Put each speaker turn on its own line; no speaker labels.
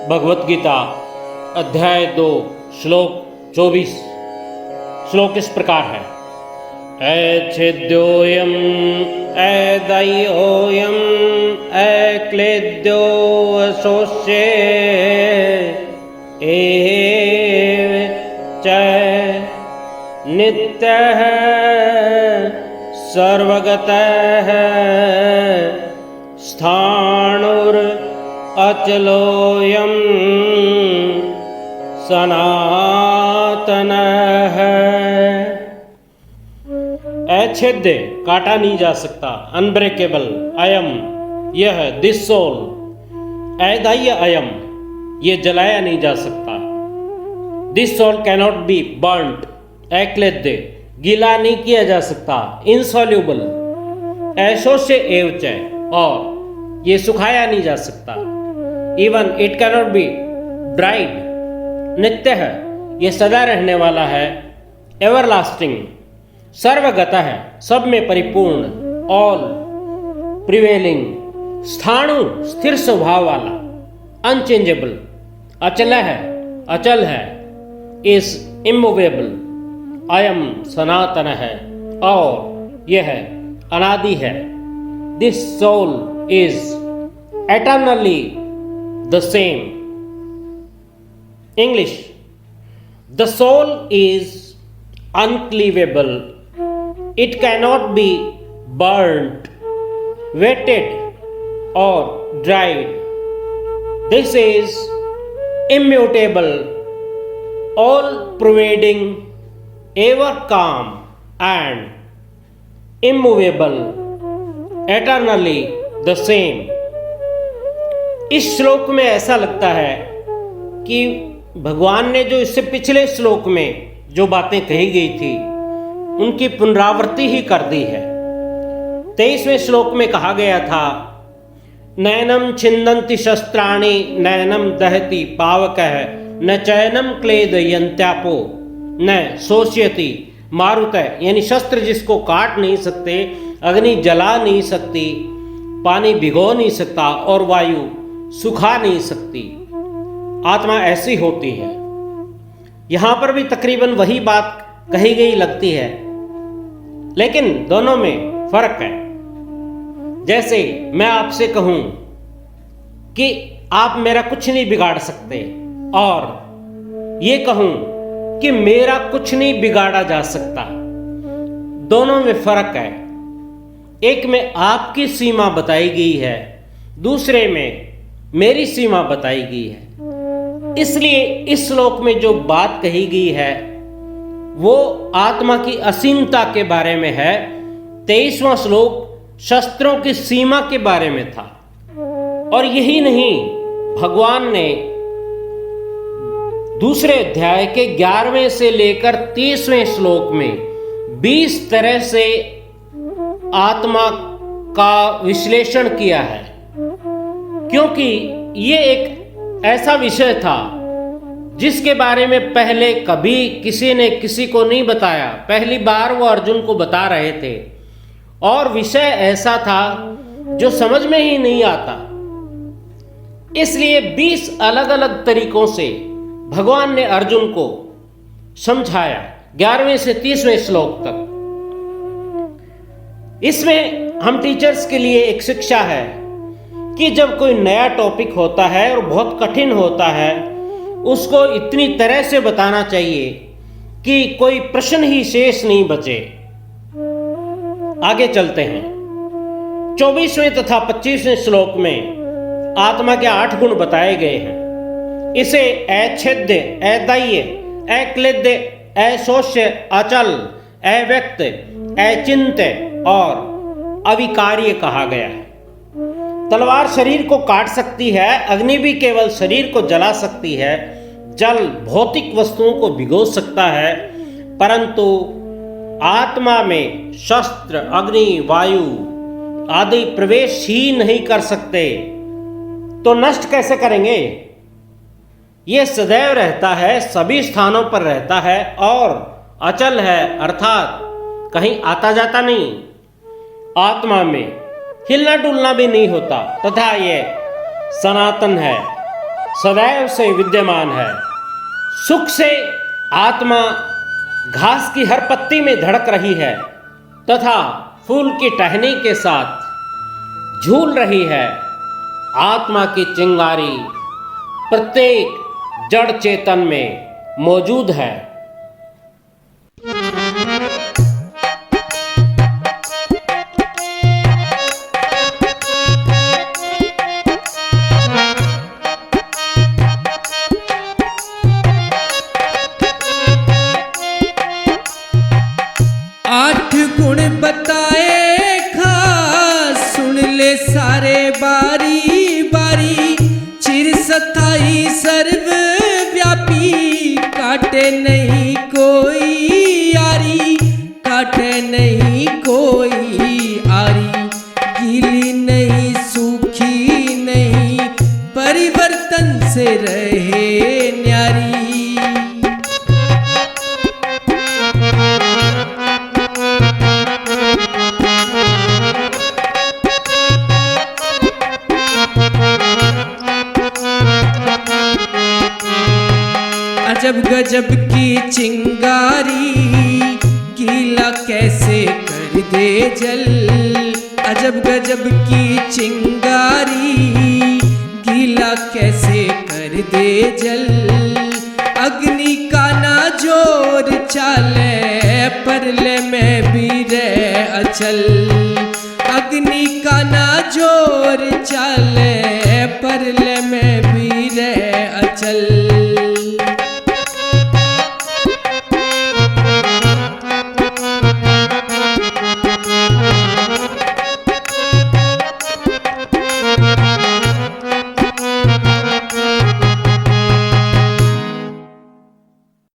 भगवत गीता अध्याय 2 श्लोक 24। श्लोक इस प्रकार है। ऐच्छिद्योऽयम् ऐदैयोऽयम् ऐक्लेद्यो अशोष्ये एव च नित्यः सर्वगतः स्थाणुर अचलोऽयं सनातनः। अछेद्य काटा नहीं जा सकता, अनब्रेकेबल। अयम यह, दिस सोल। अदाह्य अयम ये जलाया नहीं जा सकता। This soul cannot be burnt. अक्लेद्य गीला नहीं किया जा सकता, इनसॉल्यूबल। ऐशोष्य एवच और ये सुखाया नहीं जा सकता। Even it cannot be dried. नित्य है, ये सदा रहने वाला है, एवरलास्टिंग। सर्वगतः है, सब में परिपूर्ण, ऑल प्रिवेलिंग। स्थाणु स्थिर स्वभाव वाला, अनचेंजेबल। अचल है, अचल है, इज इमूवेबल। अयम सनातन है और यह अनादि है। This soul is eternally the same. English. The soul is uncleavable. It cannot be burnt, wetted or dried. This is immutable, all pervading, ever calm and immovable, eternally the same. इस श्लोक में ऐसा लगता है कि भगवान ने जो इससे पिछले श्लोक में जो बातें कही गई थी उनकी पुनरावृत्ति ही कर दी है। 23वें श्लोक में कहा गया था, नैनम छिन्दन्ति शस्त्राणि नैनम दहति पावकः न चैनम क्लेदयन्त्यापो न शोष्यति मारुतः। यानी शस्त्र जिसको काट नहीं सकते, अग्नि जला नहीं सकती, पानी भिगो नहीं सकता और वायु सुखा नहीं सकती। आत्मा ऐसी होती है। यहां पर भी तकरीबन वही बात कही गई लगती है, लेकिन दोनों में फर्क है। जैसे मैं आपसे कहूं कि आप मेरा कुछ नहीं बिगाड़ सकते और ये कहूं कि मेरा कुछ नहीं बिगाड़ा जा सकता, दोनों में फर्क है। एक में आपकी सीमा बताई गई है, दूसरे में मेरी सीमा बताई गई है। इसलिए इस श्लोक में जो बात कही गई है वो आत्मा की असीमता के बारे में है। 23वां श्लोक शस्त्रों की सीमा के बारे में था। और यही नहीं, भगवान ने दूसरे अध्याय के 11वें से लेकर 30वें श्लोक में 20 तरह से आत्मा का विश्लेषण किया है, क्योंकि ये एक ऐसा विषय था जिसके बारे में पहले कभी किसी ने किसी को नहीं बताया। पहली बार वो अर्जुन को बता रहे थे और विषय ऐसा था जो समझ में ही नहीं आता। इसलिए 20 अलग अलग तरीकों से भगवान ने अर्जुन को समझाया 11वें से 30वें श्लोक तक। इसमें हम टीचर्स के लिए एक शिक्षा है कि जब कोई नया टॉपिक होता है और बहुत कठिन होता है, उसको इतनी तरह से बताना चाहिए कि कोई प्रश्न ही शेष नहीं बचे। आगे चलते हैं। 24वें तथा 25वें श्लोक में आत्मा के 8 गुण बताए गए हैं। इसे अछेद्य, अदाह्य, अक्लेद्य, अशोष्य, अचल, अव्यक्त, अचिन्त्य और अविकार्य कहा गया है। तलवार शरीर को काट सकती है, अग्नि भी केवल शरीर को जला सकती है, जल भौतिक वस्तुओं को भिगो सकता है, परंतु आत्मा में शस्त्र, अग्नि, वायु आदि प्रवेश ही नहीं कर सकते। तो नष्ट कैसे करेंगे? यह सदैव रहता है, सभी स्थानों पर रहता है और अचल है, अर्थात कहीं आता जाता नहीं। आत्मा में हिलना डुलना भी नहीं होता, तथा ये सनातन है, सदैव से विद्यमान है। सुख से आत्मा घास की हर पत्ती में धड़क रही है तथा फूल की टहनी के साथ झूल रही है। आत्मा की चिंगारी प्रत्येक जड़ चेतन में मौजूद है।
आठ गुण बताए खास, सुन ले सारे बारी बारी। चिर सथाई सर्व व्यापी, काटे नहीं कोई यारी, काटे नहीं कोई आरी। गीली नहीं सूखी नहीं, परिवर्तन से रहे न्यारी। अजब गजब की चिंगारी, गीला कैसे कर दे जल। अजब गजब की चिंगारी, गीला कैसे कर दे जल। अग्नि का ना जोर चाले, परले में भी रह अचल। अग्नि का ना जोर चाले, परले में